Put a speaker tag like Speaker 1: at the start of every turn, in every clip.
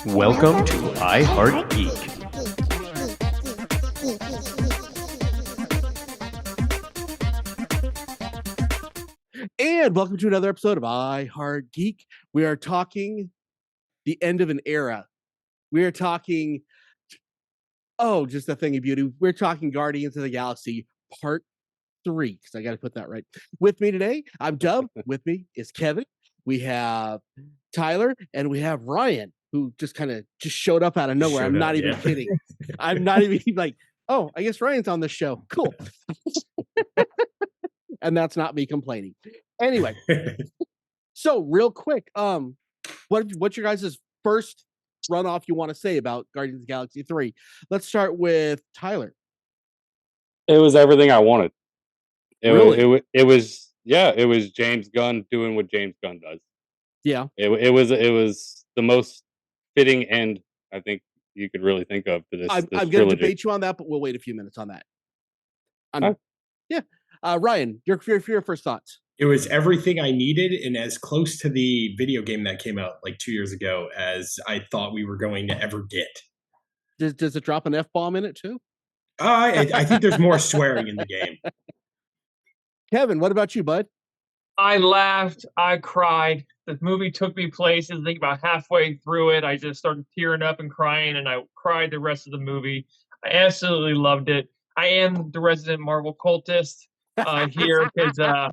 Speaker 1: Welcome to I Heart Geek.
Speaker 2: And welcome to another episode of I Heart Geek. We are talking the end of an era. We are talking, just a thing of beauty. We're talking Guardians of the Galaxy Part 3, because I got to put that right. With me today, I'm Dub. With me is Kevin. We have Tyler, and we have Ryan, who just showed up out of nowhere. I'm not even kidding. I'm not even like, oh, I guess Ryan's on the show. Cool. And that's not me complaining. Anyway, so real quick, what's your guys' first runoff you want to say about Guardians of the Galaxy 3? Let's start with Tyler.
Speaker 3: It was everything I wanted. It was James Gunn doing what James Gunn does.
Speaker 2: Yeah.
Speaker 3: It was the most fitting end I think you could really think of to this.
Speaker 2: I'm going to debate you on that, but we'll wait a few minutes on that. Yeah. Ryan, your first thoughts.
Speaker 4: It was everything I needed and as close to the video game that came out like 2 years ago as I thought we were going to ever get.
Speaker 2: Does it drop an F-bomb in it too?
Speaker 4: I think there's more swearing in the game.
Speaker 2: Kevin, what about you, bud?
Speaker 5: I laughed. I cried. The movie took me places. I think about halfway through it, I just started tearing up and crying, and I cried the rest of the movie. I absolutely loved it. I am the resident Marvel cultist here because,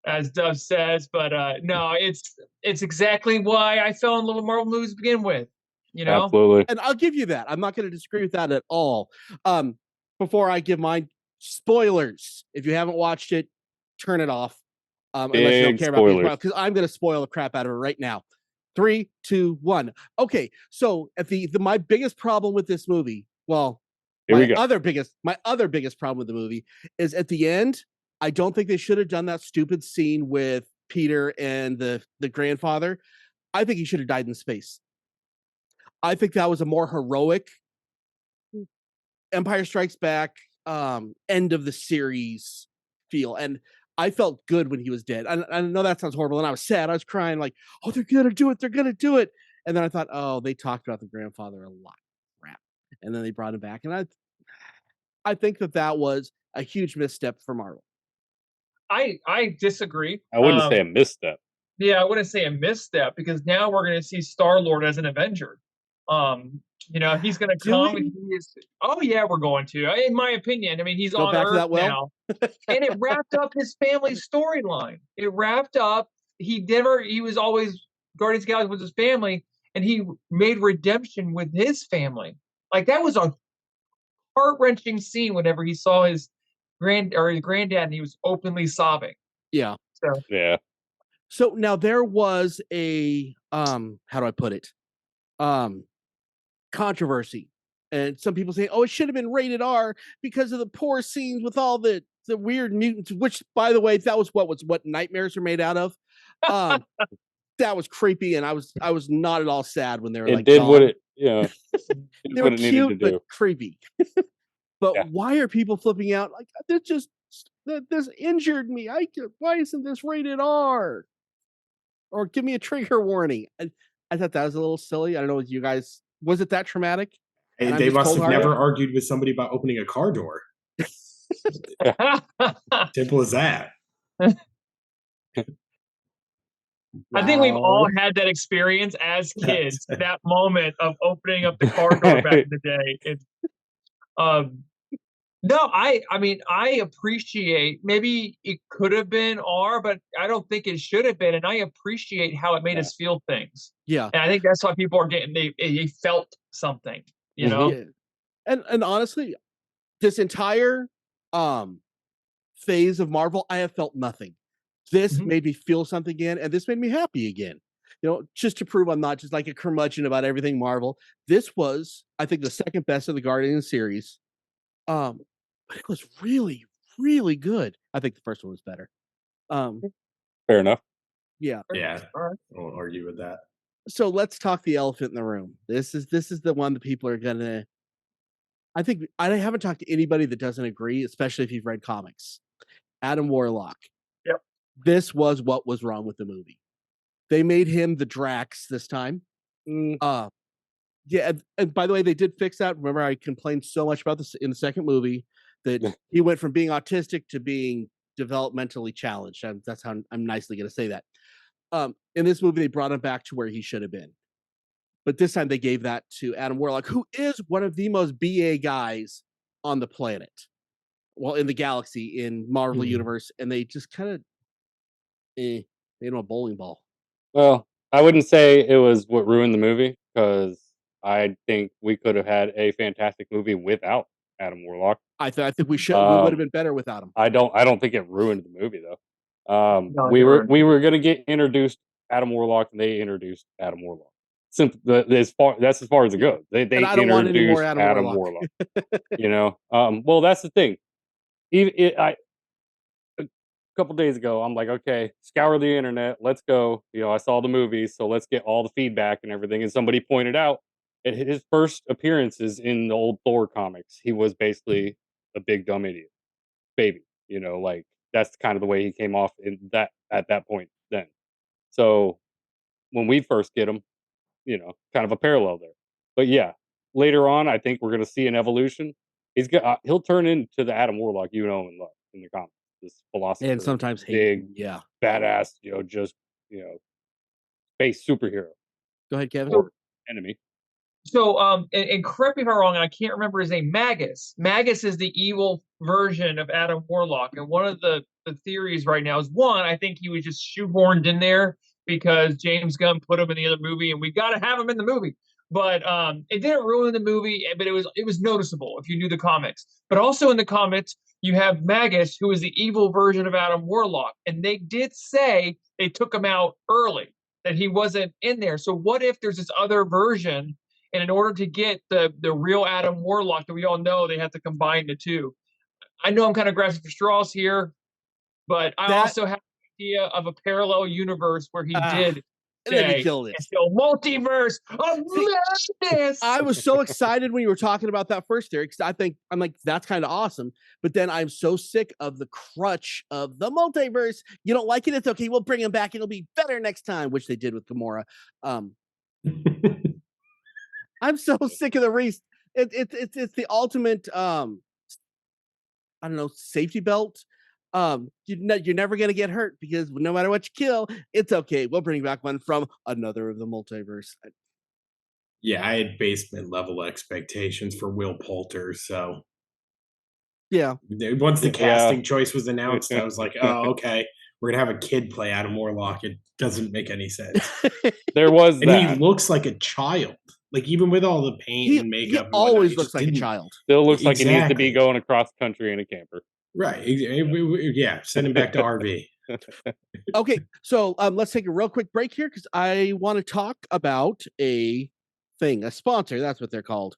Speaker 5: as Dove says, but no, it's exactly why I fell in love with Marvel movies to begin with. You know,
Speaker 3: absolutely,
Speaker 2: and I'll give you that. I'm not going to disagree with that at all. Before I give mine, spoilers. If you haven't watched it, turn it off. Unless you don't care about me, because I'm going to spoil the crap out of it right now. 3, 2, 1. Okay, so at my biggest problem with this movie, my other biggest problem with the movie is at the end. I don't think they should have done that stupid scene with Peter and the grandfather. I think he should have died in space. I think that was a more heroic Empire Strikes Back end of the series feel, and I felt good when he was dead. I know that sounds horrible, and I was sad. I was crying like, oh, they're gonna do it. They're gonna do it. And then I thought, oh, they talked about the grandfather a lot. Crap. And then they brought him back, and I think that was a huge misstep for Marvel.
Speaker 5: I disagree.
Speaker 3: I wouldn't say a misstep.
Speaker 5: Yeah, I wouldn't say a misstep because now we're going to see Star-Lord as an Avenger. He's going to come. We're going to. In my opinion, I mean, he's on Earth now, and it wrapped up his family storyline. It wrapped up. He was always Guardians of the Galaxy with his family, and he made redemption with his family. Like that was a heart-wrenching scene whenever he saw his granddad, and he was openly sobbing.
Speaker 2: Yeah.
Speaker 3: Yeah.
Speaker 2: So now there was a how do I put it? Controversy. And some people say, oh, it should have been rated R because of the poor scenes with all the weird mutants, which by the way, that was what nightmares are made out of. That was creepy, and I was not at all sad when they were
Speaker 3: they were
Speaker 2: cute but creepy. But why are people flipping out? Like this injured me. Why isn't this rated R? Or give me a trigger warning. I thought that was a little silly. I don't know if you guys, was it that traumatic?
Speaker 4: And they must have never argued with somebody about opening a car door. Simple as that.
Speaker 5: I think we've all had that experience as kids. That moment of opening up the car door back in the day. No, I mean, I appreciate, maybe it could have been R, but I don't think it should have been. And I appreciate how it made us feel things.
Speaker 2: Yeah.
Speaker 5: And I think that's why people are they felt something, you know?
Speaker 2: Yeah. And honestly, this entire phase of Marvel, I have felt nothing. This made me feel something again, and this made me happy again. You know, just to prove I'm not just like a curmudgeon about everything Marvel. This was, I think, the second best of the Guardians series. But it was really, really good. I think the first one was better.
Speaker 3: Fair enough.
Speaker 2: Yeah.
Speaker 4: Yeah. I won't argue with that.
Speaker 2: So let's talk the elephant in the room. This is the one that people are gonna. I think I haven't talked to anybody that doesn't agree, especially if you've read comics. Adam Warlock.
Speaker 5: Yep.
Speaker 2: This was what was wrong with the movie. They made him the Drax this time. Yeah, and by the way, they did fix that. Remember, I complained so much about this in the second movie that he went from being autistic to being developmentally challenged. That's how I'm nicely going to say that. In this movie, they brought him back to where he should have been. But this time they gave that to Adam Warlock, who is one of the most BA guys on the planet. Well, in the galaxy, in Marvel Universe, and they just kind of made him a bowling ball.
Speaker 3: Well, I wouldn't say it was what ruined the movie, because I think we could have had a fantastic movie without Adam Warlock.
Speaker 2: I think we should. We would have been better without him.
Speaker 3: I don't think it ruined the movie though. We were going to get introduced Adam Warlock, and they introduced Adam Warlock. That's as far as it goes. They
Speaker 2: I don't want any more
Speaker 3: Adam Warlock. You know. Well, that's the thing. A couple days ago, I'm like, okay, scour the internet. Let's go. You know, I saw the movies, so let's get all the feedback and everything. And somebody pointed out at his first appearances in the old Thor comics, he was basically a big dumb idiot, baby. You know, like that's kind of the way he came off at that point then. So when we first get him, you know, kind of a parallel there. But yeah, later on, I think we're going to see an evolution. He'll turn into the Adam Warlock you know and love in the comics. This philosopher,
Speaker 2: and sometimes
Speaker 3: big, badass, you know, just space superhero.
Speaker 2: Go ahead, Kevin.
Speaker 3: Or enemy.
Speaker 5: So, and correct me if I'm wrong, I can't remember his name. Magus. Magus is the evil version of Adam Warlock, and one of the theories right now is I think he was just shoehorned in there because James Gunn put him in the other movie, and we got to have him in the movie. But it didn't ruin the movie, but it was noticeable if you knew the comics. But also in the comics, you have Magus, who is the evil version of Adam Warlock, and they did say they took him out early, that he wasn't in there. So what if there's this other version, and in order to get the real Adam Warlock that we all know, they have to combine the two? I know I'm kind of grasping for straws here, but I also have an idea of a parallel universe where he did.
Speaker 2: And then he killed it.
Speaker 5: Multiverse of madness.
Speaker 2: I was so excited when you were talking about that first theory, because I'm like, that's kind of awesome. But then I'm so sick of the crutch of the multiverse. You don't like it? It's okay. We'll bring him back. It'll be better next time, which they did with Gamora. I'm so sick of the race. It's the ultimate I don't know, safety belt. You're never gonna get hurt, because no matter what you kill, it's okay. We'll bring back one from another of the multiverse.
Speaker 4: Yeah, I had basement level expectations for Will Poulter, so
Speaker 2: yeah.
Speaker 4: Once the casting choice was announced, I was like, oh, okay, we're gonna have a kid play Adam Warlock. It doesn't make any sense.
Speaker 3: There was
Speaker 4: and he looks like a child. Like, even with all the paint and makeup,
Speaker 2: he always looks like a child.
Speaker 3: Still looks like he needs to be going across country in a camper.
Speaker 4: Right. Yeah. Send him back to RV.
Speaker 2: Okay. So let's take a real quick break here, because I want to talk about a sponsor. That's what they're called.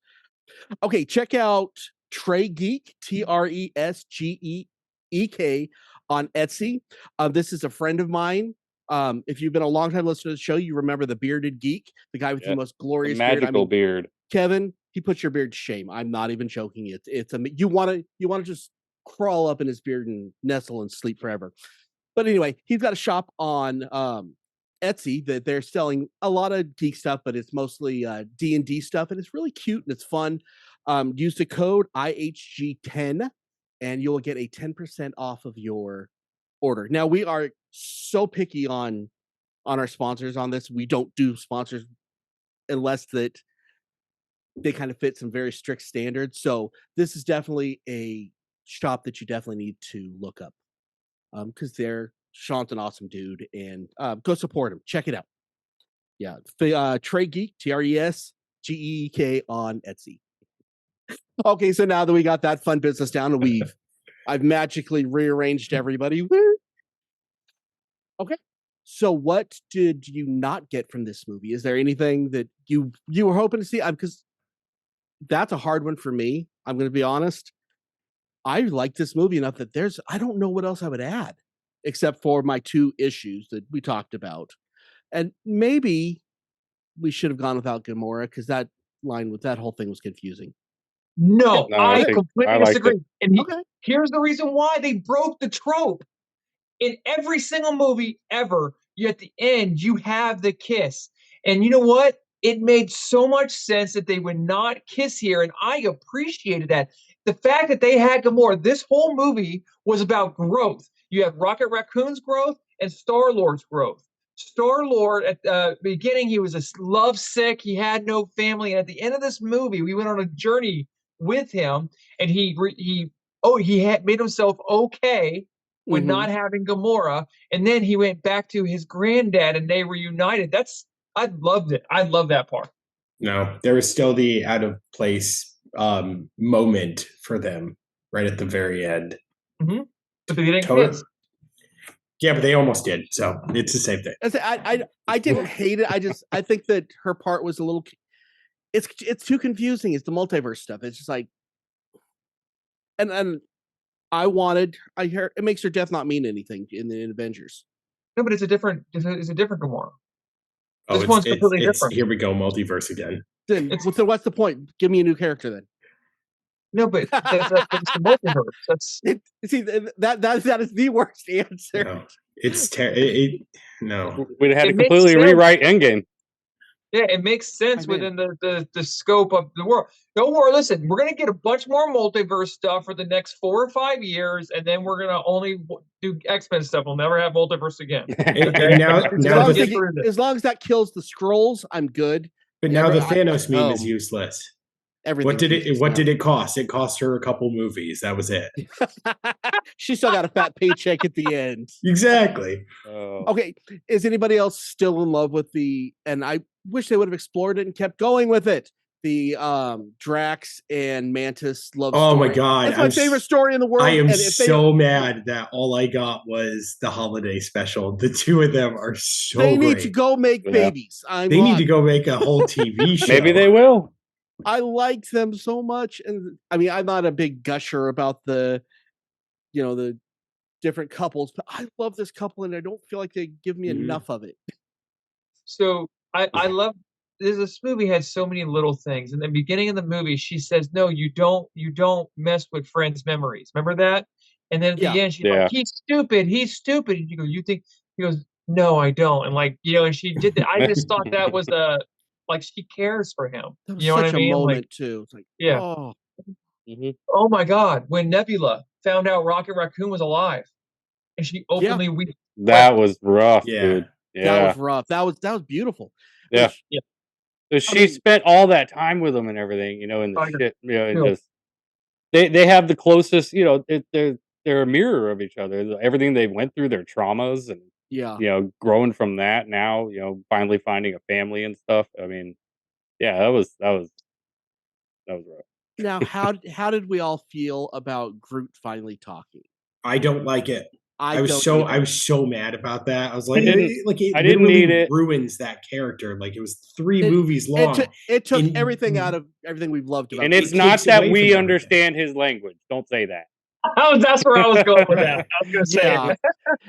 Speaker 2: Okay. Check out Trey Geek, TRESGEEK on Etsy. This is a friend of mine. If you've been a long time listener to the show, you remember the bearded geek, the guy with the most glorious
Speaker 3: magical beard.
Speaker 2: Kevin, he puts your beard to shame. I'm not even joking. It's you want to just crawl up in his beard and nestle and sleep forever. But anyway, he's got a shop on Etsy that they're selling a lot of geek stuff, but it's mostly D&D stuff, and it's really cute and it's fun. Use the code IHG10 and you'll get a 10% off of your order. Now, we are so picky on our sponsors on this. We don't do sponsors unless that they kind of fit some very strict standards. So this is definitely a shop that you definitely need to look up, because Sean's an awesome dude, and go support him. Check it out. Yeah, Trey Geek, TRESGEEK on Etsy. Okay, so now that we got that fun business down, and I've magically rearranged everybody. Okay, so what did you not get from this movie? Is there anything that you were hoping to see? Because that's a hard one for me. I'm going to be honest. I like this movie enough that I don't know what else I would add, except for my two issues that we talked about. And maybe we should have gone without Gamora, because that whole thing was confusing.
Speaker 5: No, I completely disagree. And
Speaker 2: okay.
Speaker 5: Here's the reason why they broke the trope. In every single movie ever, at the end, you have the kiss. And you know what? it made so much sense that they would not kiss here, and I appreciated that. The fact that they had Gamora, this whole movie was about growth. You have Rocket Raccoon's growth and Star-Lord's growth. Star-Lord, at the beginning, he was a lovesick. He had no family. And at the end of this movie, we went on a journey with him, and he had made himself okay with not having Gamora. And then he went back to his granddad, and they reunited. I loved it. I love that part.
Speaker 4: No, there was still the out of place moment for them right at the very end.
Speaker 5: Mm-hmm. But they didn't kiss.
Speaker 4: Yeah, but they almost did. So it's the same thing.
Speaker 2: I didn't hate it. I think that her part was a little. It's too confusing. It's the multiverse stuff. It's just like, and I hear it makes her death not mean anything in the Avengers.
Speaker 5: No, but it's a different Gamora.
Speaker 4: Oh,
Speaker 5: this one's completely different.
Speaker 4: Here we go, multiverse again.
Speaker 2: Then what's the point? Give me a new character then.
Speaker 5: No, but that's the multiverse.
Speaker 2: See, that is the worst answer.
Speaker 4: No, it's no.
Speaker 3: We'd have had to completely rewrite Endgame.
Speaker 5: Yeah, it makes sense within the scope of the world. Don't worry, listen, we're going to get a bunch more multiverse stuff for the next 4 or 5 years, and then we're going to only do X-Men stuff. We'll never have multiverse again.
Speaker 4: And now
Speaker 2: as long as that kills the Skrulls, I'm good.
Speaker 4: But now the Thanos meme is useless. What did it cost? It cost her a couple movies. That was it.
Speaker 2: She still got a fat paycheck at the end.
Speaker 4: Exactly.
Speaker 2: Okay. Is anybody else still in love with and I wish they would have explored it and kept going with it, the Drax and Mantis love story.
Speaker 4: Oh my God.
Speaker 2: It's my favorite story in the world.
Speaker 4: I am so mad that all I got was the holiday special. The two of them are so
Speaker 2: They need
Speaker 4: great.
Speaker 2: to go make babies.
Speaker 4: They need to go make a whole TV show.
Speaker 3: Maybe they will.
Speaker 2: I liked them so much. And I mean, I'm not a big gusher about the different couples, but I love this couple and I don't feel like they give me enough of it.
Speaker 5: So I love this movie had so many little things. In the beginning of the movie, she says, "No, you don't mess with friends' memories." Remember that? And then at the end, she's like, "He's stupid. He's stupid." And you go, "You think?" He goes, "No, I don't." And and she did that. I just thought that was like she cares for him.
Speaker 2: That was
Speaker 5: you know
Speaker 2: such
Speaker 5: what I mean?
Speaker 2: a moment too. It's like,
Speaker 5: yeah.
Speaker 2: Oh.
Speaker 5: Oh my God! When Nebula found out Rocket Raccoon was alive, and she openly wept.
Speaker 3: That was rough, dude. Yeah,
Speaker 2: that was rough. That was beautiful.
Speaker 3: Yeah, So she spent all that time with him and everything, and the shit, and just they have the closest, they're a mirror of each other. Everything they went through, their traumas, and growing from that. Now, finally finding a family and stuff. I mean, that was rough.
Speaker 2: Now, how did we all feel about Groot finally talking?
Speaker 4: I don't like it. I was so mad about that. I was like,
Speaker 3: I didn't need it.
Speaker 4: Ruins that character. Like it was 3 movies long.
Speaker 2: It took everything out of everything we've loved about.
Speaker 3: And it's not that we understand his language. Don't say that.
Speaker 5: That's where I was going with that. I was going to say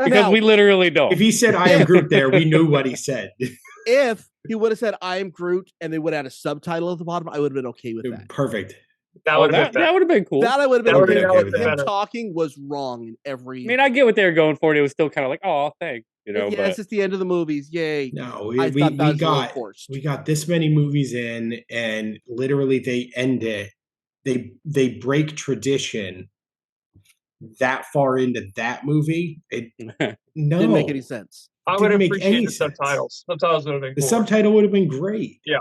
Speaker 3: because we literally don't.
Speaker 4: If he said "I am Groot" there, we knew what he said.
Speaker 2: If he would have said "I am Groot" and they would have had a subtitle at the bottom, I would have been okay with that.
Speaker 4: Perfect.
Speaker 5: That would have
Speaker 3: been cool.
Speaker 2: That I would have been okay with. Him talking was wrong in every.
Speaker 3: I mean, I get what they were going for. It was still kind of like, oh, thanks,
Speaker 2: Yeah, it's just the end of the movies. Yay!
Speaker 4: No, we got this many movies in, and literally they end it. They break tradition that far into that movie. It
Speaker 2: didn't make any sense.
Speaker 5: I would have appreciated the subtitles. Subtitles would have been cool.
Speaker 4: The subtitle would have been great.
Speaker 5: Yeah.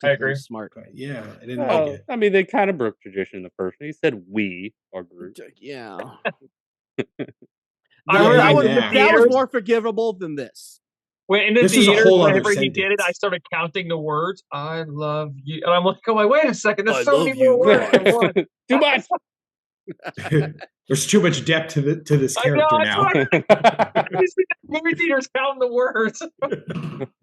Speaker 5: I agree.
Speaker 2: Smart.
Speaker 4: Yeah, I didn't like it.
Speaker 3: I mean, they kind of broke tradition in the first one. He said "we" or Groot.
Speaker 2: Yeah.
Speaker 5: That
Speaker 2: was more forgivable than this.
Speaker 5: When in the theater, whenever he did it, I started counting the words. I love you, and I'm like, "Oh, wait a second! There's so many more words.
Speaker 3: Too much.
Speaker 4: There's too much depth to this character now."
Speaker 5: Movie theaters counting the words.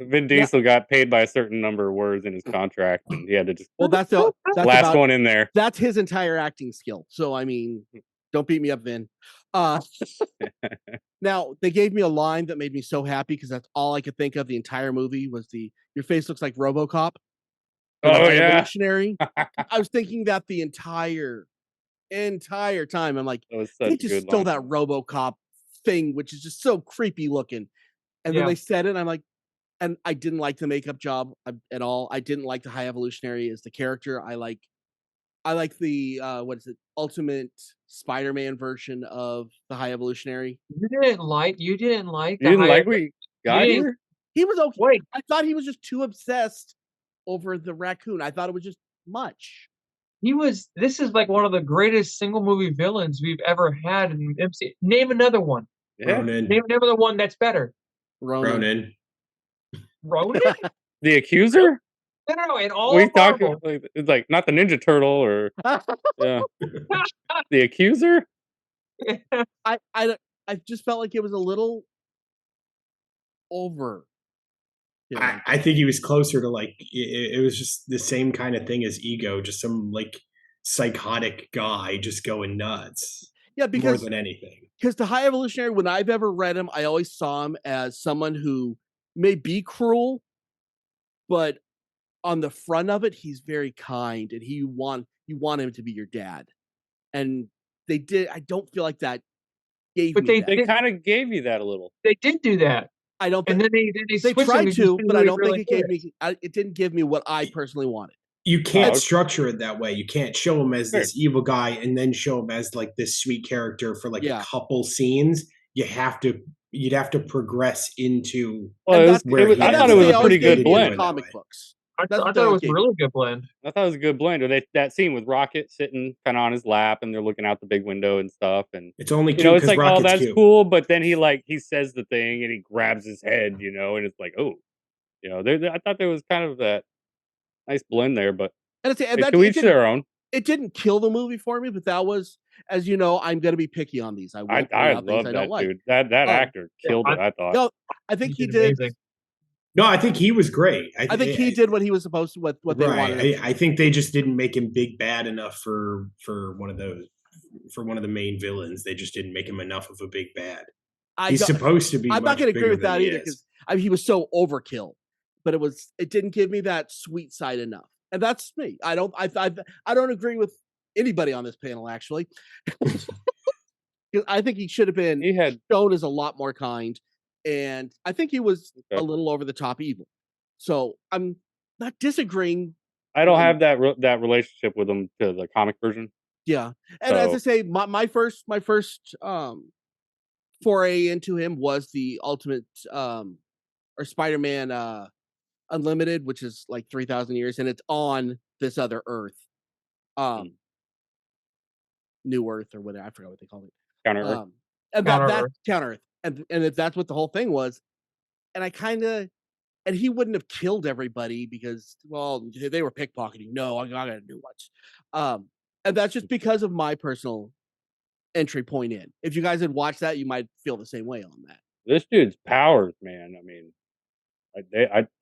Speaker 3: Vin Diesel got paid by a certain number of words in his contract, and he had to just
Speaker 2: that's the
Speaker 3: last one in there.
Speaker 2: That's his entire acting skill. So I mean, don't beat me up, Vin. Now they gave me a line that made me so happy because that's all I could think of the entire movie was "Your face looks like RoboCop."
Speaker 3: Oh yeah,
Speaker 2: dictionary. I was thinking that the entire time. I'm like, they just stole that RoboCop thing, which is just so creepy looking. And then they said it, and I'm like, And I didn't like the makeup job at all. I didn't like the High Evolutionary as the character. I like the Ultimate Spider-Man version of the High Evolutionary.
Speaker 5: You didn't like
Speaker 3: we got here?
Speaker 2: He was okay.
Speaker 5: Wait.
Speaker 2: I thought he was just too obsessed over the raccoon. I thought it was just much.
Speaker 5: This is like one of the greatest single movie villains we've ever had in MC. Name another one.
Speaker 3: Yeah.
Speaker 5: Ronan. Name another one that's better.
Speaker 2: Ronan?
Speaker 3: The Accuser?
Speaker 5: No. In all of Marvel.
Speaker 3: It's like not the Ninja Turtle or yeah. The Accuser?
Speaker 2: I just felt like it was a little over.
Speaker 4: I think he was closer to like it was just the same kind of thing as Ego, just some like psychotic guy just going nuts.
Speaker 2: Yeah, because
Speaker 4: more than anything.
Speaker 2: Because the High Evolutionary, when I've ever read him, I always saw him as someone who may be cruel, but on the front of it, he's very kind, and you want him to be your dad. And they did. I don't feel like that gave me that.
Speaker 3: They kind of gave you that a little.
Speaker 5: They did do that.
Speaker 2: I don't think,
Speaker 5: and then they
Speaker 2: tried to, but I don't think it gave me. It didn't give me what I personally wanted.
Speaker 4: You can't structure it that way. You can't show him as this evil guy and then show him as like this sweet character for like a couple scenes. You'd have to progress into.
Speaker 3: Well, I thought it was a pretty good blend.
Speaker 2: Comic books.
Speaker 5: I thought it was a really good blend.
Speaker 3: I thought it was a good blend. Or that scene with Rocket sitting kind of on his lap, and they're looking out the big window and stuff. And
Speaker 4: it's only cute
Speaker 3: it's like,
Speaker 4: Rocket's
Speaker 3: that's
Speaker 4: cute.
Speaker 3: cool. But then he says the thing, and he grabs his head, and it's like, oh, I thought there was kind of that nice blend there. But to each their own.
Speaker 2: It didn't kill the movie for me, but that was, as you know, I'm going to be picky on these. I love that
Speaker 3: dude. That actor killed it. I thought.
Speaker 2: No, I think he did.
Speaker 5: Amazing.
Speaker 4: No, I think he was great.
Speaker 2: I think he did what he was supposed to. What they wanted.
Speaker 4: I think they just didn't make him big bad enough for one of the main villains. They just didn't make him enough of a big bad. He's supposed to be.
Speaker 2: I'm not going to agree with that either because he was so overkill. But it didn't give me that sweet side enough, and that's me. I don't agree with anybody on this panel actually. I think he should have been shown as a lot more kind. And I think he was a little over the top evil. So I'm not disagreeing.
Speaker 3: I don't have that relationship with him to the comic version.
Speaker 2: Yeah, and as I say, my first foray into him was the Ultimate or Spider-Man Unlimited, which is like 3,000 years, and it's on this other Earth, New Earth or whatever. I forgot what they called it.
Speaker 3: Counter Earth.
Speaker 2: And that's Counter Earth. And if that's what the whole thing was, and he wouldn't have killed everybody because, well, they were pickpocketing. No, I gotta do what. And that's just because of my personal entry point in. If you guys had watched that, you might feel the same way on that.
Speaker 3: This dude's powers, man. I mean,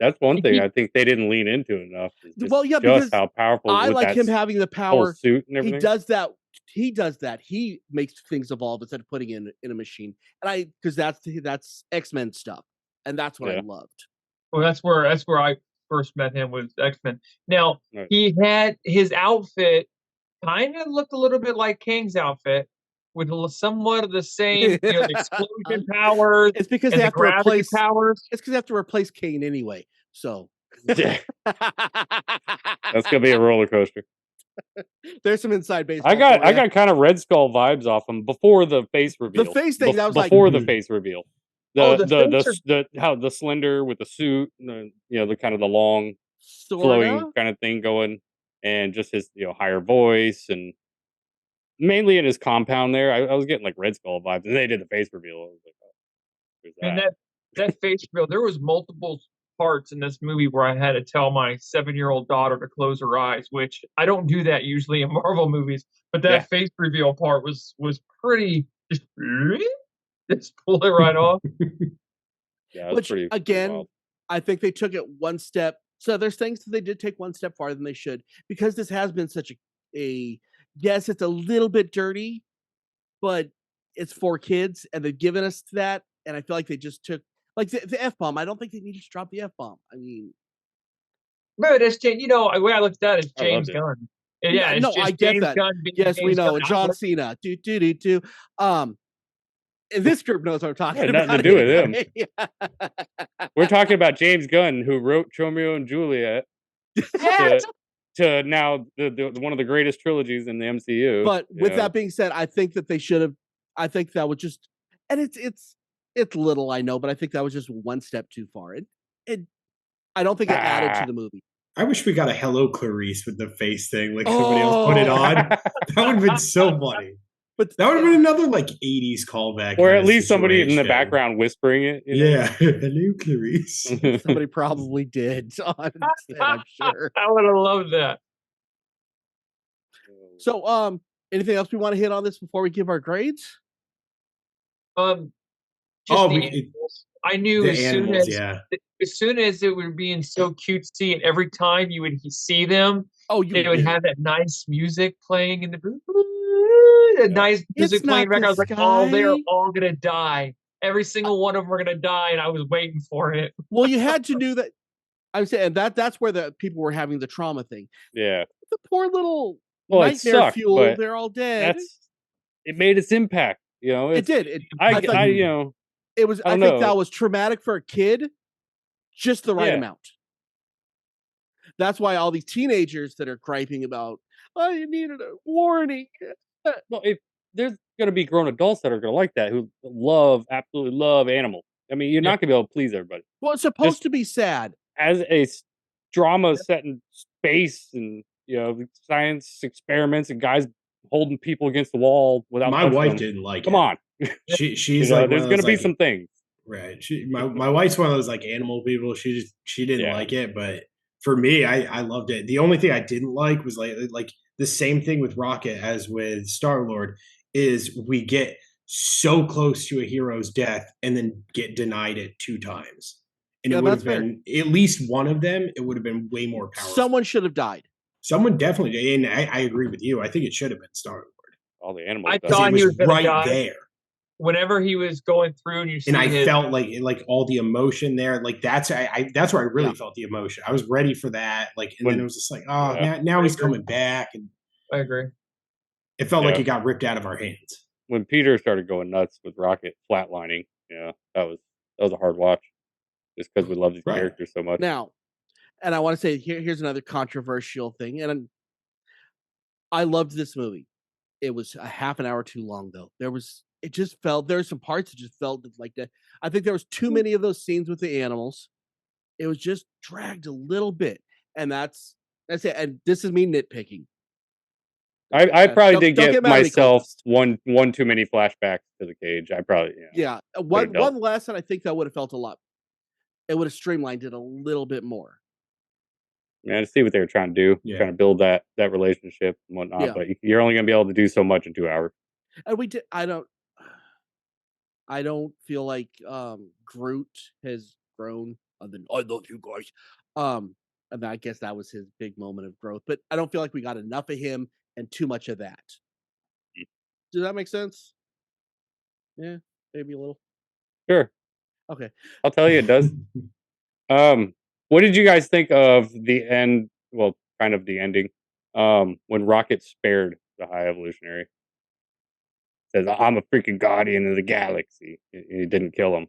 Speaker 3: that's one thing I think they didn't lean into enough. Because how powerful.
Speaker 2: I like him having the power.
Speaker 3: Suit and everything.
Speaker 2: He does that. He makes things evolve instead of putting in a machine. And because that's X-Men stuff, and that's what I loved.
Speaker 5: Well, that's where I first met him with X-Men. Now he had his outfit kind of looked a little bit like Kang's outfit with somewhat of the same explosion powers.
Speaker 2: It's because they have to replace powers. It's because they have to replace Kane anyway. So
Speaker 3: that's gonna be a roller coaster.
Speaker 2: There's some inside baseball.
Speaker 3: I got kind of Red Skull vibes off him before the face reveal.
Speaker 2: The face thing that was
Speaker 3: before the face reveal. The slender with the suit, the kind of the long flowing kind of thing going, and just his higher voice, and mainly in his compound there. I was getting like Red Skull vibes, and they did the face reveal. I was like,
Speaker 5: and that face reveal, there was multiple parts in this movie where I had to tell my 7-year-old daughter to close her eyes, which I don't do that usually in Marvel movies. But that face reveal part was pretty just pull it right off.
Speaker 3: Yeah,
Speaker 2: which
Speaker 3: pretty
Speaker 2: again,
Speaker 3: wild.
Speaker 2: I think they took it one step. So there's things that they did take one step farther than they should, because this has been such a yes, it's a little bit dirty, but it's for kids, and they've given us that. And I feel like they just took. Like the F-bomb, I don't think they needed to drop the F-bomb. I mean...
Speaker 5: But it's, the way I looked at it, it's James Gunn. Yeah,
Speaker 2: no, I get
Speaker 5: James
Speaker 2: that.
Speaker 5: Gunn
Speaker 2: yes, we know. And John Cena. And this group knows what I'm talking about.
Speaker 3: Nothing to do with him. We're talking about James Gunn, who wrote Romeo and Juliet to now the one of the greatest trilogies in the MCU.
Speaker 2: But with that being said, I think that they should have. I think that would just, and it's little, I know, but I think that was just one step too far. I don't think it added to the movie.
Speaker 4: I wish we got a Hello Clarice with the face thing, like somebody else put it on. That would have been so funny. But that would have been another like 80s callback.
Speaker 3: Or at least somebody in the background whispering it.
Speaker 4: Yeah. Hello Clarice.
Speaker 2: Somebody probably did on set, I'm sure.
Speaker 5: I would have loved that.
Speaker 2: So anything else we want to hit on this before we give our grades?
Speaker 5: I knew as soon as it were being so cutesy, and every time you would see them, they would have that nice music playing in the nice music playing record. I was like, oh, they're all gonna die. Every single one of them are gonna die, and I was waiting for it.
Speaker 2: Well, you had to do that. I was saying that's where the people were having the trauma thing.
Speaker 3: Yeah,
Speaker 2: the poor little nightmare fuel. They're all dead.
Speaker 3: It made its impact. You know,
Speaker 2: it did.
Speaker 3: I you know.
Speaker 2: It was. I think that was traumatic for a kid, just the right amount. That's why all these teenagers that are griping about, "Oh, you needed a warning."
Speaker 3: Well, if there's going to be grown adults that are going to like that, who absolutely love animals. I mean, you're not going to be able to please everybody.
Speaker 2: Well, it's supposed to be sad.
Speaker 3: As a drama set in space, and science experiments, and guys holding people against the wall without.
Speaker 4: My wife didn't like it.
Speaker 3: Come on.
Speaker 4: She's like,
Speaker 3: there's going to be some things,
Speaker 4: right? My wife's one of those like animal people. She didn't like it, but for me, I loved it. The only thing I didn't like was like the same thing with Rocket as with Star-Lord is we get so close to a hero's death and then get denied it 2 times, and it would have been at least one of them. It would have been way more powerful.
Speaker 2: Someone should have died.
Speaker 4: Someone definitely did, and I agree with you. I think it should have been Star-Lord.
Speaker 3: All the animals.
Speaker 5: I thought he was
Speaker 4: right
Speaker 5: die.
Speaker 4: There.
Speaker 5: Whenever he was going through, and
Speaker 4: I felt like all the emotion there, like that's where I really felt the emotion. I was ready for that, then it was just like, now he's coming back, and
Speaker 5: I agree.
Speaker 4: It felt like it got ripped out of our hands
Speaker 3: when Peter started going nuts with Rocket flatlining. Yeah, that was a hard watch, just because we love these characters so much.
Speaker 2: Now, and I want to say here's another controversial thing, and I loved this movie. It was a half an hour too long, though. It just felt there were some parts that just felt like that. I think there was too many of those scenes with the animals. It was just dragged a little bit, and that's it. And this is me nitpicking.
Speaker 3: I probably did give myself one too many flashbacks to the cage. I probably
Speaker 2: one less, and I think that would have felt a lot. It would have streamlined it a little bit more.
Speaker 3: Yeah, to see what they were trying to do, trying to build that relationship and whatnot. But you're only going to be able to do so much in 2 hours.
Speaker 2: And we did. I don't feel like Groot has grown. Other than I love you guys. And I guess that was his big moment of growth. But I don't feel like we got enough of him and too much of that. Does that make sense? Yeah, maybe a little.
Speaker 3: Sure.
Speaker 2: Okay.
Speaker 3: I'll tell you, it does. What did you guys think of the end? Well, kind of the ending. When Rocket spared the High Evolutionary. Says, I'm a freaking guardian of the galaxy. He didn't kill him.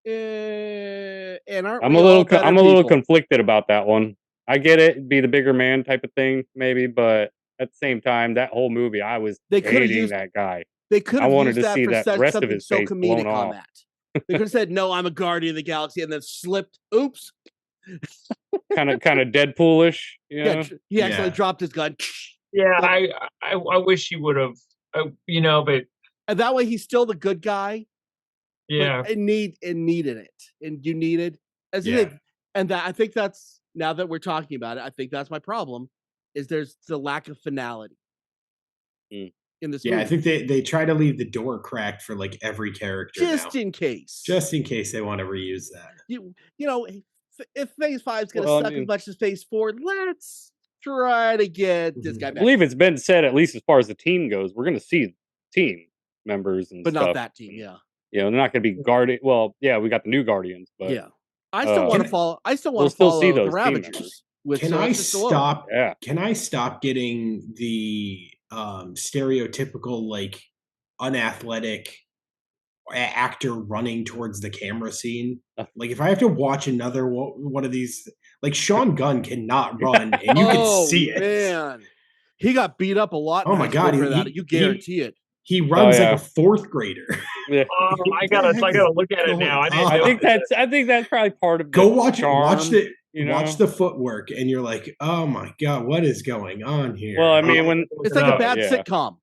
Speaker 2: And
Speaker 3: I'm a little conflicted about that one. I get it, be the bigger man type of thing, maybe, but at the same time, that whole movie, I was hating that guy.
Speaker 2: They could have
Speaker 3: wanted
Speaker 2: used
Speaker 3: to see that rest of his face blown off.
Speaker 2: They could have said, "No, I'm a guardian of the galaxy," and then slipped. Oops.
Speaker 3: kind of Deadpoolish.
Speaker 2: Yeah, he actually dropped his gun.
Speaker 5: Yeah, I wish he would have. But
Speaker 2: and that way he's still the good guy.
Speaker 5: Yeah,
Speaker 2: it needed it, and you needed and that I think that's now that we're talking about it. I think that's my problem. Is there's the lack of finality in this movie.
Speaker 4: I think they try to leave the door cracked for like every character
Speaker 2: in case
Speaker 4: they want to reuse that.
Speaker 2: If Phase 5 is going to suck as much as Phase 4, let's try to get this guy back.
Speaker 3: I believe it's been said, at least as far as the team goes, we're going to see team members and
Speaker 2: but
Speaker 3: stuff.
Speaker 2: Not that team. Yeah,
Speaker 3: they're not going to be guardian. Well, we got the new Guardians, but
Speaker 2: I still want to follow. I still want to follow see those the Ravagers.
Speaker 4: Can I stop? Can I stop getting the stereotypical like unathletic actor running towards the camera scene. Like if I have to watch another one of these, like Sean Gunn cannot run, and you can see it.
Speaker 2: Man, he got beat up a lot.
Speaker 4: Oh my god,
Speaker 2: you guarantee it.
Speaker 4: He runs like a fourth grader.
Speaker 5: I gotta look at it now.
Speaker 3: I think that's probably part of the
Speaker 4: Go watch
Speaker 3: charm,
Speaker 4: it. Watch the footwork, and you're like, oh my god, what is going on here?
Speaker 3: Well, I mean,
Speaker 2: it's like a bad sitcom.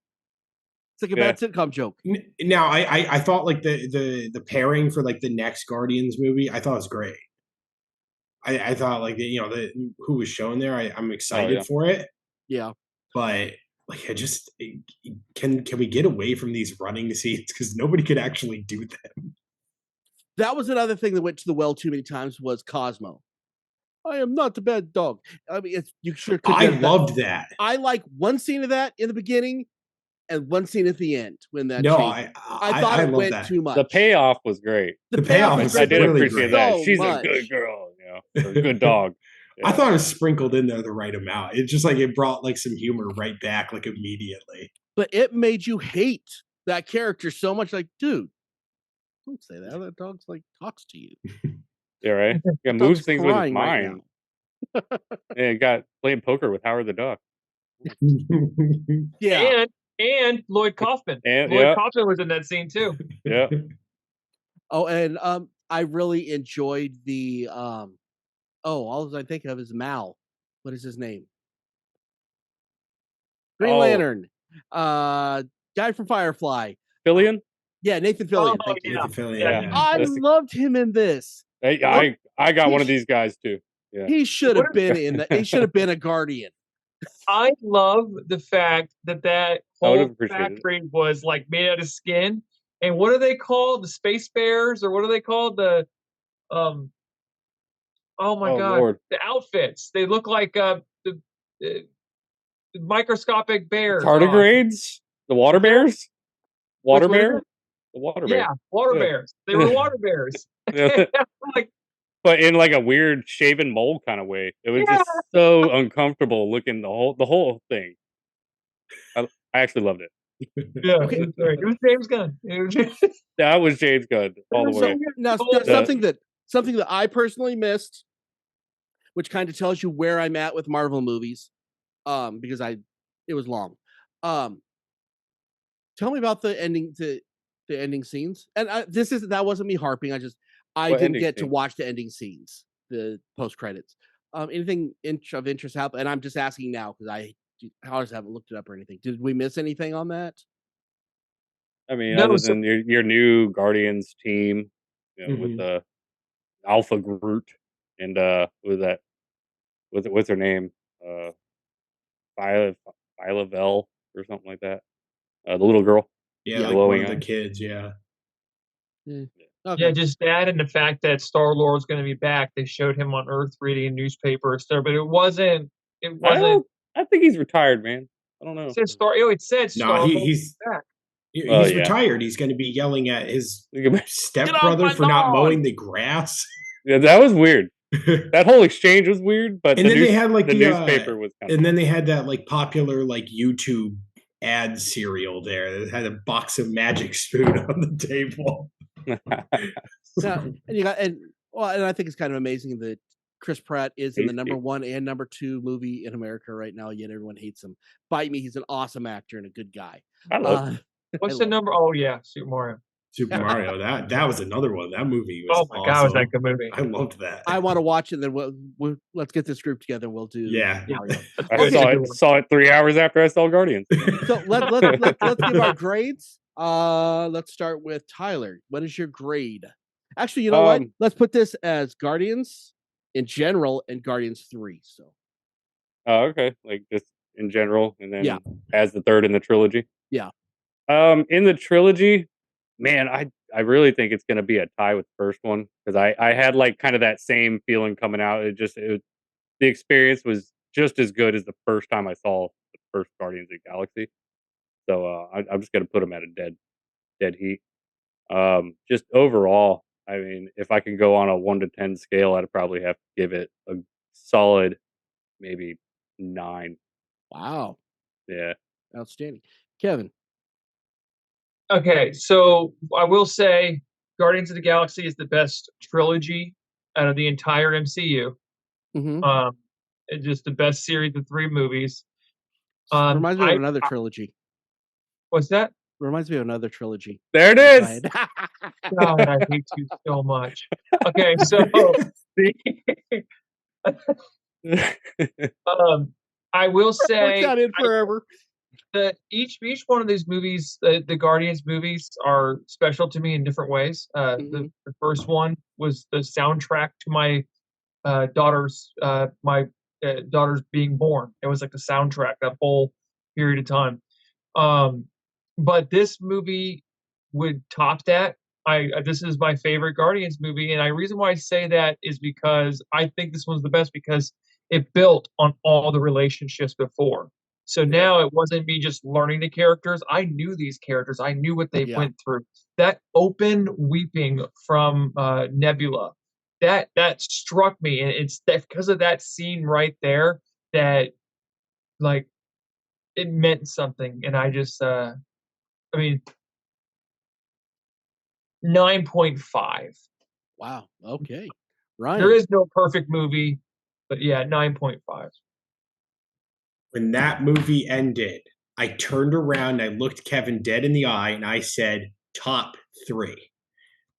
Speaker 2: It's like a bad sitcom joke.
Speaker 4: Now, I thought like the pairing for like the next Guardians movie, I thought was great. I thought like who was shown there. I'm excited for it.
Speaker 2: Yeah,
Speaker 4: but like can we get away from these running scenes because nobody could actually do them.
Speaker 2: That was another thing that went to the well too many times was Cosmo. I am not a bad dog. I mean, you sure could.
Speaker 4: I loved that.
Speaker 2: I like one scene of that in the beginning and one scene at the end when that.
Speaker 4: No,
Speaker 2: changed. I thought it went too much.
Speaker 3: The payoff was great.
Speaker 2: The payoff was
Speaker 3: I did
Speaker 2: really
Speaker 3: appreciate that. She's a good girl, or a good dog.
Speaker 4: Yeah. I thought it was sprinkled in there the right amount. It's just like it brought like some humor right back, like immediately.
Speaker 2: But it made you hate that character so much. Like, dude, don't say that. That dog's like talks to you.
Speaker 3: Yeah, right. Yeah, moves things with his mind. And got playing poker with Howard the Duck.
Speaker 2: Yeah,
Speaker 5: and Lloyd Kaufman. Lloyd Kaufman was in that scene too.
Speaker 3: Yeah.
Speaker 2: Oh, and I really enjoyed the all I think of is Mal. What is his name? Green Lantern. Guy from Firefly.
Speaker 3: Fillion?
Speaker 2: Yeah, Nathan Fillion.
Speaker 4: Nathan Fillion.
Speaker 3: Yeah.
Speaker 2: I loved him in this.
Speaker 3: I got one of these guys too. Yeah.
Speaker 2: He should have been in that. He should have been a Guardian.
Speaker 5: I love the fact that whole factory was like made out of skin. And what are they called? The Space Bears, or what are they called? The oh my god,
Speaker 3: Lord.
Speaker 5: the outfits. They look like the microscopic bears.
Speaker 3: Tardigrades? The water bears? Water bear? The water bear.
Speaker 5: Yeah, water bears. They were water bears.
Speaker 3: Like, but in like a weird shaven mole kind of way. It was just so uncomfortable looking the whole thing. I actually loved it.
Speaker 5: Yeah, okay. It was James Gunn.
Speaker 3: That was James Gunn all the way.
Speaker 2: Now, something that I personally missed, which kind of tells you where I'm at with Marvel movies, because it was long. Tell me about the ending scenes, and that wasn't me harping. I didn't get to watch the ending scenes, the post credits. Anything of interest happen? And I'm just asking now because I haven't looked it up or anything. Did we miss anything on that?
Speaker 3: I mean, other than your new Guardians team, with the Alpha Groot and what's her name? Phyla-Vell or something like that. The little girl.
Speaker 4: Yeah, like one of the kids. Yeah.
Speaker 5: Okay. Yeah, just that and the fact that Star-Lord's going to be back. They showed him on Earth reading a newspaper or stuff, but it wasn't.
Speaker 3: I think he's retired, man. I don't know.
Speaker 5: It said Star.
Speaker 4: He's back. He's retired. He's going to be yelling at his stepbrother for not mowing the grass.
Speaker 3: Yeah, that was weird. That whole exchange was weird, but
Speaker 4: and then they had like
Speaker 3: the newspaper was kind
Speaker 4: and then they had that like popular like YouTube ad cereal there that had a box of Magic Spoon on the table.
Speaker 2: And I think it's kind of amazing that Chris Pratt is in the number 1 and number 2 movie in America right now, yet everyone hates him. Bite me, he's an awesome actor and a good guy.
Speaker 3: I love him.
Speaker 5: What's the number? Oh yeah, Super Mario.
Speaker 4: Super Mario. That was another one. That movie was
Speaker 5: awesome. God, was that good movie?
Speaker 4: I loved that.
Speaker 2: I want to watch it. Then let's get this group together. We'll do.
Speaker 4: Yeah.
Speaker 3: I saw it 3 hours after I saw Guardians.
Speaker 2: So let's give our grades. Let's start with Tyler. What is your grade? Actually, you know what? Let's put this as Guardians in general and Guardians 3. So.
Speaker 3: Oh, okay. Like just in general, and then as the third in the trilogy.
Speaker 2: Yeah.
Speaker 3: In the trilogy, man, I really think it's going to be a tie with the first one because I had like kind of that same feeling coming out. The experience was just as good as the first time I saw the first Guardians of the Galaxy. So I'm just going to put them at a dead heat. Just overall, I mean, if I can go on a 1 to 10 scale, I'd probably have to give it a solid, maybe 9.
Speaker 2: Wow.
Speaker 3: Yeah.
Speaker 2: Outstanding. Kevin.
Speaker 5: Okay, so I will say Guardians of the Galaxy is the best trilogy out of the entire MCU. It's just the best series of 3 movies.
Speaker 2: Reminds me of another trilogy.
Speaker 5: What's that?
Speaker 2: Reminds me of another trilogy.
Speaker 3: There it is.
Speaker 5: God, I hate you so much. Okay, so I will say
Speaker 2: that in forever.
Speaker 5: Each one of these movies, the Guardians movies, are special to me in different ways. The first one was the soundtrack to my daughter's being born. It was like the soundtrack that whole period of time. But this movie would top that. This is my favorite Guardians movie, and the reason why I say that is because I think this one's the best because it built on all the relationships before. So now it wasn't me just learning the characters. I knew these characters. I knew what they went through. That open weeping from Nebula, that struck me, and it's because of that scene right there that, like, it meant something. And I just, 9.5.
Speaker 2: Wow. Okay. Right.
Speaker 5: There is no perfect movie, but yeah, 9.5.
Speaker 4: When that movie ended, I turned around, I looked Kevin dead in the eye, and I said, top 3.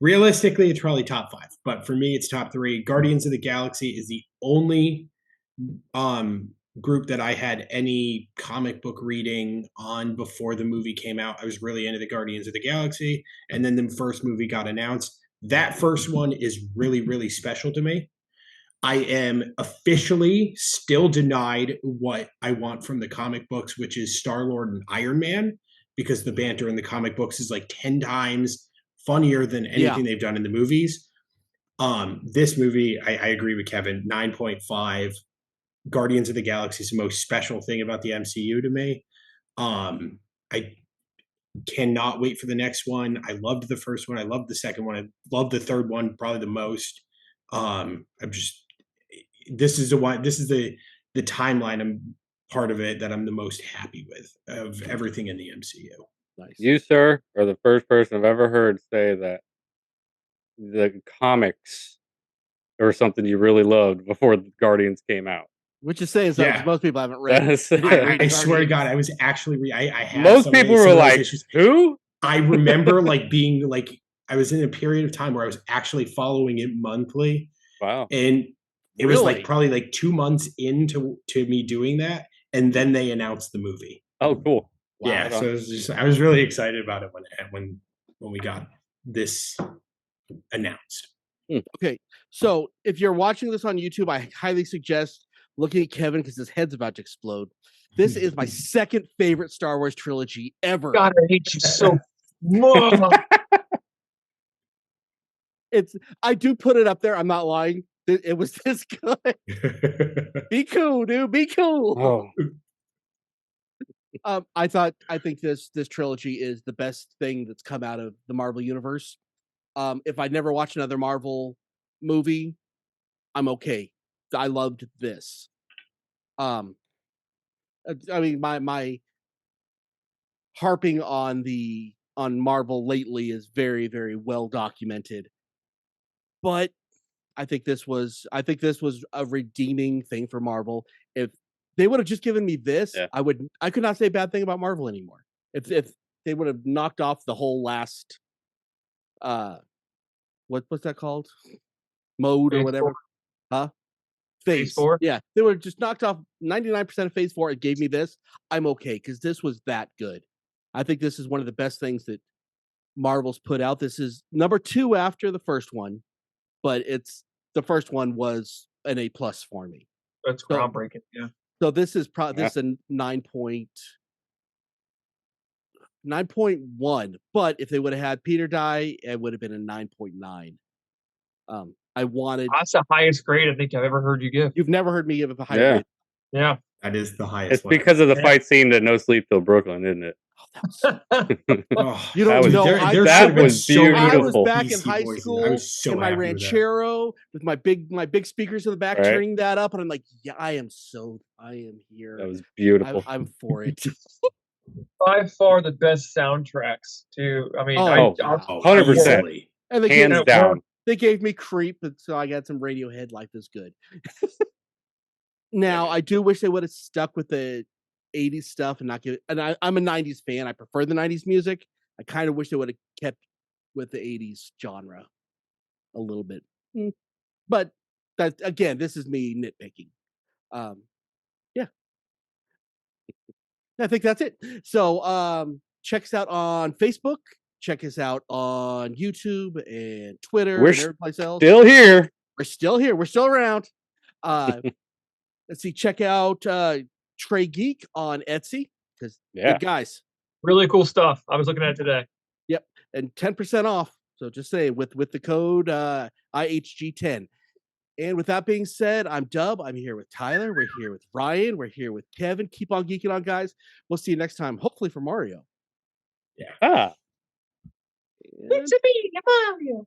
Speaker 4: Realistically, it's probably top 5, but for me, it's top 3. Guardians of the Galaxy is the only group that I had any comic book reading on before the movie came out. I was really into the Guardians of the Galaxy, and then the first movie got announced. That first one is really, really special to me. I am officially still denied what I want from the comic books, which is Star-Lord and Iron Man, because the banter in the comic books is like 10 times funnier than anything they've done in the movies. This movie, I agree with Kevin, 9.5. Guardians of the Galaxy is the most special thing about the MCU to me. I cannot wait for the next one. I loved the first one. I loved the second one. I loved the third one probably the most. This is the timeline I'm part of it that I'm the most happy with of everything in the MCU.
Speaker 3: Nice. You, sir, are the first person I've ever heard say that the comics or something you really loved before the Guardians came out.
Speaker 2: Which is saying something because most people haven't read.
Speaker 4: I swear to God, I was actually I had
Speaker 3: most people were like, issues. Who?
Speaker 4: I remember being I was in a period of time where I was actually following it monthly.
Speaker 3: Wow.
Speaker 4: And it was probably 2 months into me doing that, and then they announced the movie.
Speaker 3: Oh, cool!
Speaker 4: Wow. Yeah, so it was I was really excited about it when we got this announced.
Speaker 2: Okay, so if you're watching this on YouTube, I highly suggest looking at Kevin because his head's about to explode. This is my second favorite Star Wars trilogy ever.
Speaker 5: God, I hate you so much.
Speaker 2: I do put it up there. I'm not lying. It was this good. Be cool, dude. Be cool. Oh. I think this trilogy is the best thing that's come out of the Marvel universe. If I'd never watched another Marvel movie, I'm okay. I loved this. I mean, my harping on Marvel lately is very, very well documented. But I think this was a redeeming thing for Marvel. If they would have just given me this, I could not say a bad thing about Marvel anymore. If they would have knocked off the whole last what's that called? Mode
Speaker 5: Phase
Speaker 2: or whatever.
Speaker 5: 4.
Speaker 2: Huh?
Speaker 5: Phase 4?
Speaker 2: Yeah. They would have just knocked off 99% of Phase 4 and gave me this. I'm okay because this was that good. I think this is one of the best things that Marvel's put out. This is number 2 after the first one, but the first one was an A+ for me.
Speaker 5: That's groundbreaking. Yeah.
Speaker 2: So this is this is a 9.1, but if they would have had Peter die, it would have been a 9.9.
Speaker 5: That's the highest grade I think I've ever heard you give.
Speaker 2: You've never heard me give a high grade.
Speaker 5: Yeah.
Speaker 4: That is the highest.
Speaker 3: It's because of the fight scene to No Sleep Till Brooklyn, isn't it?
Speaker 2: You don't know.
Speaker 3: That was beautiful.
Speaker 2: I was back in high school in my Ranchero with my big speakers in the back, turning that up, and I'm like, yeah, I am here.
Speaker 3: That was beautiful.
Speaker 2: I'm for it.
Speaker 5: By far the best soundtracks too. I mean,
Speaker 3: 100%.
Speaker 2: And
Speaker 3: hands down.
Speaker 2: They gave me Creep, so I got some Radiohead. Life is Good. Now, I do wish they would have stuck with the 80s stuff and not give. And I'm a 90s fan. I prefer the 90s music. I kind of wish they would have kept with the 80s genre a little bit. But that, again, this is me nitpicking. Yeah. I think that's it. So check us out on Facebook. Check us out on YouTube and Twitter and every place else.
Speaker 3: Still here.
Speaker 2: We're still here. We're still around. Let's see. Check out Trey Geek on Etsy because good guys.
Speaker 5: Really cool stuff. I was looking at it today.
Speaker 2: Yep, and 10% off. So just say with the code IHG10. And with that being said, I'm Dub. I'm here with Tyler. We're here with Ryan. We're here with Kevin. Keep on geeking on, guys. We'll see you next time, hopefully for Mario.
Speaker 3: Yeah.
Speaker 5: It's a me, Mario.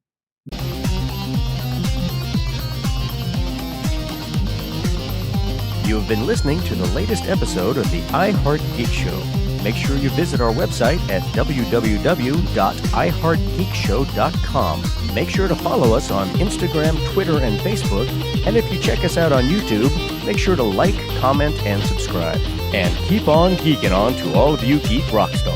Speaker 1: You have been listening to the latest episode of the iHeart Geek Show. Make sure you visit our website at www.iheartgeekshow.com. Make sure to follow us on Instagram, Twitter, and Facebook. And if you check us out on YouTube, make sure to like, comment, and subscribe. And keep on geeking on to all of you geek rock stars.